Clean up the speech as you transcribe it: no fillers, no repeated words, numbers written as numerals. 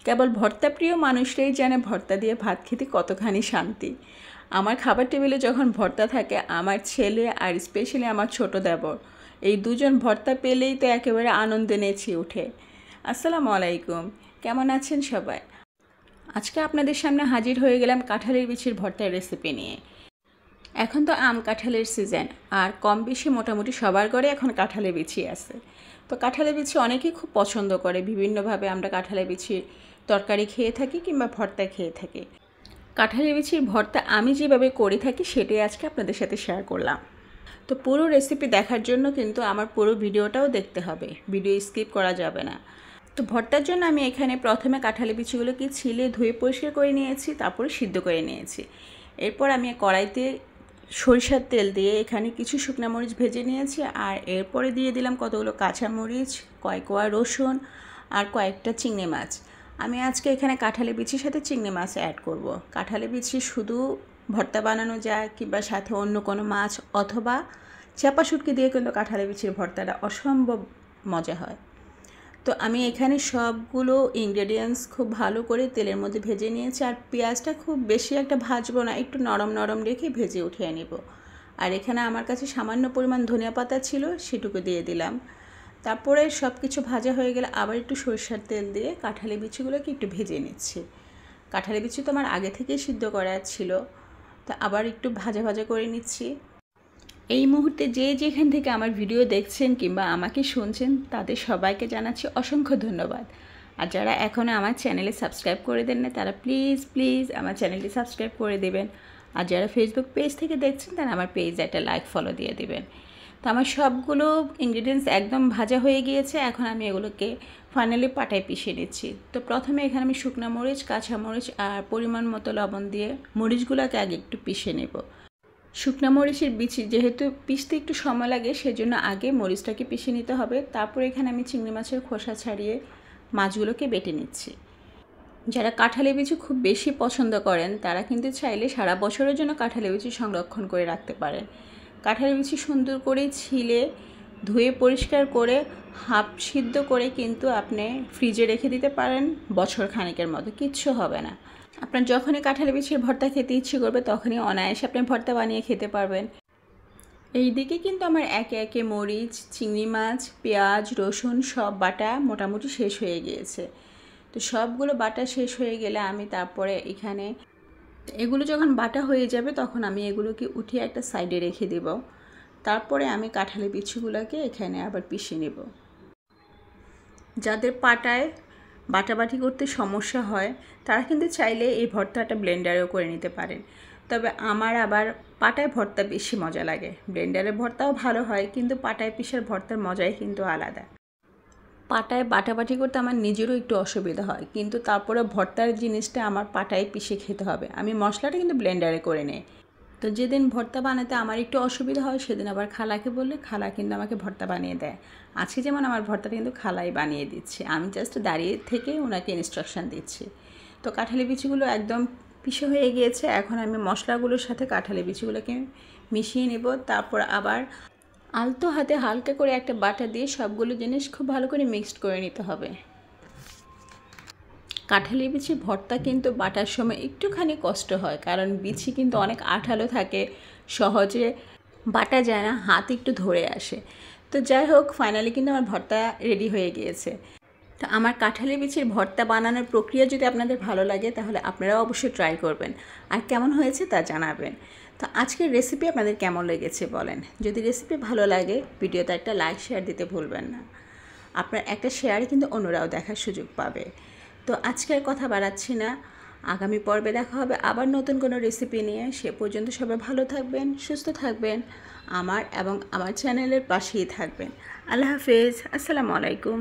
কেবল ভর্তা প্রিয় মানুষরাই জানে ভর্তা দিয়ে ভাত খেতে কতখানি শান্তি। আমার খাবার টেবিলে যখন ভর্তা থাকে, আমার ছেলে আর স্পেশালি আমার ছোট দেবর, এই দুজন ভর্তা পেলেই তো একেবারে আনন্দে নেচে ওঠে। আসসালামু আলাইকুম, কেমন আছেন সবাই? আজকে আপনাদের সামনে হাজির হয়ে গেলাম কাঁঠালের বিচির ভর্তার রেসিপি নিয়ে। এখন তো আম কাঁঠালের সিজন, আর কম বেশি মোটামুটি সবার ঘরে এখন কাঁঠালের বিচি আছে। তো কাঁঠালের বিচি অনেকেই খুব পছন্দ করে, বিভিন্নভাবে আমরা কাঁঠালের বিচির তরকারি খেয়ে থাকি কিংবা ভর্তা খেয়ে থাকি। কাঁঠালের বিচির ভর্তা আমি যেভাবে করে থাকি সেটাই আজকে আপনাদের সাথে শেয়ার করলাম। তো পুরো রেসিপি দেখার জন্য কিন্তু আমার পুরো ভিডিওটাও দেখতে হবে, ভিডিও স্কিপ করা যাবে না। তো ভর্তার জন্য আমি এখানে প্রথমে কাঁঠালের বিচিগুলোকে ছিলে ধুয়ে পরিষ্কার করে নিয়েছি, তারপরে সিদ্ধ করে নিয়েছি। এরপর আমি কড়াইতে সরিষার তেল দিয়ে এখানে কিছু শুকনো মরিচ ভেজে নিয়েছি, আর এরপরে দিয়ে দিলাম কতগুলো কাঁচামরিচ, কয়েক কোয়া রসুন আর কয়েকটা চিংড়ি মাছ। আমি আজকে এখানে কাঁঠালের বিচির সাথে চিংড়ি মাছ অ্যাড করব। কাঁঠালের বিচি শুধু ভর্তা বানানো যায় কিংবা সাথে অন্য কোনো মাছ অথবা চাপা শুটকি দিয়ে কিন্তু কাঁঠালের বিচির ভর্তাটা অসম্ভব মজা হয়। তো আমি এখানে সবগুলো ইনগ্রেডিয়েন্টস খুব ভালো করে তেলের মধ্যে ভেজে নিয়েছি, আর পেঁয়াজটা খুব বেশি একটা ভাজবো না, একটু নরম নরম রেখে ভেজে উঠিয়ে নেব। আর এখানে আমার কাছে সামান্য পরিমাণ ধনিয়া পাতা ছিল, সেটুকু দিয়ে দিলাম। তারপরে সব কিছু ভাজা হয়ে গেলে আবার একটু সরিষার তেল দিয়ে কাঁঠালের বিচিগুলোকে একটু ভেজে নিচ্ছি। কাঁঠালের বিচি তো আমার আগে থেকেই সিদ্ধ করা ছিল, তো আবার একটু ভাজা ভাজা করে নিচ্ছি। এই মুহূর্তে যে যেখান থেকে আমার ভিডিও দেখছেন কিংবা আমাকে শুনছেন তাদের সবাইকে জানাচ্ছি অসংখ্য ধন্যবাদ। আর যারা এখনও আমার চ্যানেলে সাবস্ক্রাইব করে দেন না তারা প্লিজ প্লিজ আমার চ্যানেলটি সাবস্ক্রাইব করে দেবেন। আর যারা ফেসবুক পেজ থেকে দেখছেন তারা আমার পেজে একটা লাইক ফলো দিয়ে দেবেন। তো আমার সবগুলো ইনগ্রিডিয়েন্টস একদম ভাজা হয়ে গিয়েছে, এখন আমি এগুলোকে ফাইনালি পাটায় পিষে নিচ্ছি। তো প্রথমে এখানে আমি শুকনো মরিচ, কাঁচামরিচ আর পরিমাণ মতো লবণ দিয়ে মরিচগুলোকে আগে একটু পিষে নেব। শুকনো মরিচের বিচি যেহেতু পিষতে একটু সময় লাগে, সেজন্য আগে মরিচটাকে পিষে নিতে হবে। তারপর এখানে আমি চিংড়ি মাছের খোসা ছাড়িয়ে মাছগুলোকে বেটে নিচ্ছি। যারা কাঁঠালের বিচি খুব বেশি পছন্দ করেন তারা কিন্তু চাইলে সারা বছরের জন্য কাঁঠালের বিচি সংরক্ষণ করে রাখতে পারেন। কাঁঠালের বিচি সুন্দর করে ছিলে ধুয়ে পরিষ্কার করে হাফ সিদ্ধ করে কিন্তু আপনি ফ্রিজে রেখে দিতে পারেন বছর খানিকের মতো, কিচ্ছু হবে না। আপনার যখনই কাঁঠালের বিচির ভর্তা খেতে ইচ্ছে করবে তখনই অনায়াসে আপনি ভর্তা বানিয়ে খেতে পারবেন। এই দিকে কিন্তু আমার একে একে মরিচ, চিংড়ি মাছ, পেঁয়াজ, রসুন সব বাটা মোটামুটি শেষ হয়ে গিয়েছে। তো সবগুলো বাটা শেষ হয়ে গেলে আমি তারপরে এখানে এগুলো যখন বাটা হয়ে যাবে তখন আমি এগুলোকে উঠিয়ে একটা সাইডে রেখে দেব। তারপরে আমি কাঁঠালের বিচিগুলোকে এখানে আবার পিষে নেব। যাদের পাটায় বাটাবাটি করতে সমস্যা হয় তারা কিন্তু চাইলে এই ভর্তাটা ব্লেন্ডারেও করে নিতে পারেন। তবে আমার আবার পাটায় ভর্তা বেশি মজা লাগে। ব্লেন্ডারের ভর্তাও ভালো হয়, কিন্তু পাটায় পিষার ভর্তার মজাই কিন্তু আলাদা। পাটায় বাটাবাটি করতে আমার নিজেরও একটু অসুবিধা হয়, কিন্তু তারপরে ভর্তার জিনিসটা আমার পাটায় পিষে খেতে হবে। আমি মশলাটা কিন্তু ব্লেন্ডারে করে নিই। তো যেদিন ভর্তা বানাতে আমার একটু অসুবিধা হয় সেদিন আবার খালাকে বললে খালা কিন্তু আমাকে ভর্তা বানিয়ে দেয়। আজকে যেমন আমার ভর্তাটা কিন্তু খালাই বানিয়ে দিচ্ছে, আমি জাস্ট দাঁড়িয়ে থেকে ওনাকে ইনস্ট্রাকশান দিচ্ছি। তো কাঁঠালের বিচিগুলো একদম পিষে হয়ে গিয়েছে, এখন আমি মশলাগুলোর সাথে কাঁঠালের বিচিগুলোকে মিশিয়ে নেব। তারপর আবার আলতো হাতে হালকা করে একটা বাটা দিয়ে সবগুলো জিনিস খুব ভালো করে মিক্সড করে নিতে হবে। কাঁঠালের বিচি ভর্তা কিন্তু বাটার সময় একটুখানি কষ্ট হয়, কারণ বিচি কিন্তু অনেক আঠালো থাকে, সহজে বাটা যায় না, হাত একটু ধরে আসে। তো যাই হোক, ফাইনালি কিন্তু আমার ভর্তা রেডি হয়ে গিয়েছে। তো আমার কাঁঠালের বিচির ভর্তা বানানোর প্রক্রিয়া যদি আপনাদের ভালো লাগে তাহলে আপনারাও অবশ্যই ট্রাই করবেন, আর কেমন হয়েছে তা জানাবেন। তো আজকের রেসিপি আপনাদের কেমন লেগেছে বলেন। যদি রেসিপি ভালো লাগে ভিডিওতে একটা লাইক শেয়ার দিতে ভুলবেন না। আপনার একটা শেয়ারে কিন্তু অন্যরাও দেখার সুযোগ পাবে। তো আজকের কথা বাড়াচ্ছি না, আগামী পর্বে দেখা হবে আবার নতুন কোনো রেসিপি নিয়ে। সে পর্যন্ত সবাই ভালো থাকবেন, সুস্থ থাকবেন, আমার এবং আমার চ্যানেলের পাশেই থাকবেন। আল্লাহ হাফেজ, আসসালামু আলাইকুম।